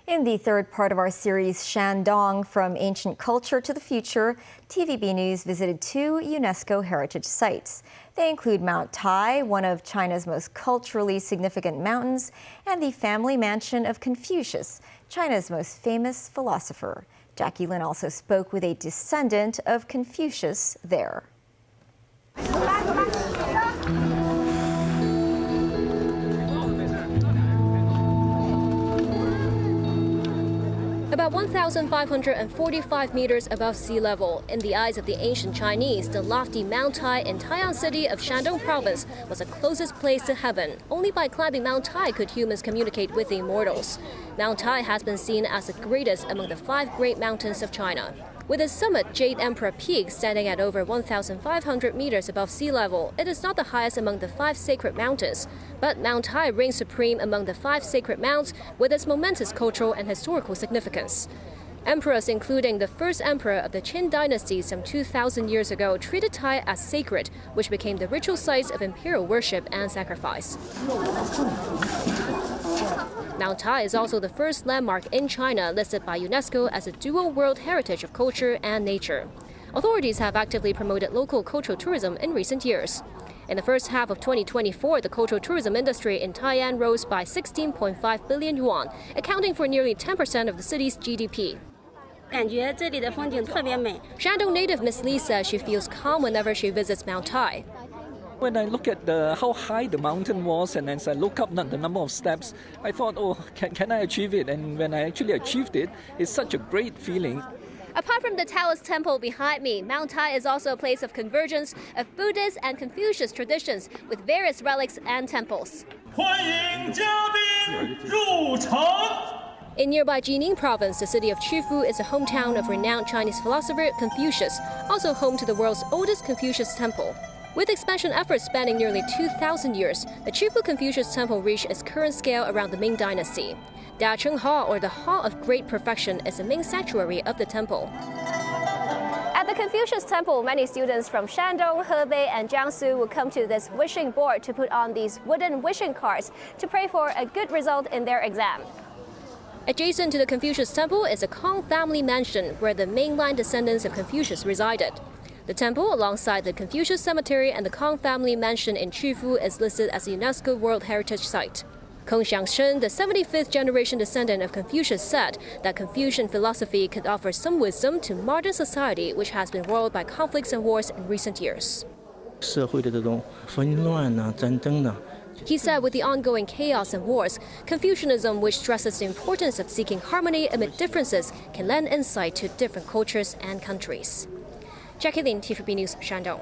In the third part of our series, Shandong, From Ancient Culture to the Future, TVB News visited two UNESCO heritage sites. They include Mount Tai, one of China's most culturally significant mountains, and the family mansion of Confucius, China's most famous philosopher. Jackie Lin also spoke with a descendant of Confucius there. About 1,545 meters above sea level, in the eyes of the ancient Chinese, the lofty Mount Tai in Tai'an city of Shandong province was the closest place to heaven. Only by climbing Mount Tai could humans communicate with the immortals. Mount Tai has been seen as the greatest among the 5 great mountains of China. With its summit, Jade Emperor Peak, standing at over 1,500 meters above sea level, it is not the highest among the 5 sacred mountains. But Mount Tai reigns supreme among the 5 sacred mounts with its momentous cultural and historical significance. Emperors, including the first emperor of the Qin dynasty some 2,000 years ago, treated Tai as sacred, which became the ritual sites of imperial worship and sacrifice. Mount Tai is also the first landmark in China listed by UNESCO as a dual World Heritage of Culture and Nature. Authorities have actively promoted local cultural tourism in recent years. In the first half of 2024, the cultural tourism industry in Tai'an rose by 16.5 billion yuan, accounting for nearly 10% of the city's GDP. Shandong native Miss Lee says she feels calm whenever she visits Mount Tai. When I look at how high the mountain was, and as I look up the number of steps, I thought, oh, can I achieve it? And when I actually achieved it, it's such a great feeling. Apart from the Taoist temple behind me, Mount Tai is also a place of convergence of Buddhist and Confucius traditions with various relics and temples. In nearby Jining province, the city of Qufu is the hometown of renowned Chinese philosopher Confucius, also home to the world's oldest Confucius temple. With expansion efforts spanning nearly 2,000 years, the Qufu Confucius Temple reached its current scale around the Ming Dynasty. Dacheng Hall, or the Hall of Great Perfection, is the main sanctuary of the temple. At the Confucius Temple, many students from Shandong, Hebei, and Jiangsu will come to this wishing board to put on these wooden wishing cards to pray for a good result in their exam. Adjacent to the Confucius Temple is the Kong family mansion, where the mainline descendants of Confucius resided. The temple, alongside the Confucius Cemetery and the Kong family mansion in Qufu, is listed as a UNESCO World Heritage Site. Kong Xiangsheng, the 75th generation descendant of Confucius, said that Confucian philosophy could offer some wisdom to modern society, which has been roiled by conflicts and wars in recent years. He said with the ongoing chaos and wars, Confucianism, which stresses the importance of seeking harmony amid differences, can lend insight to different cultures and countries. Jackie Lin, TVB News, Shandong.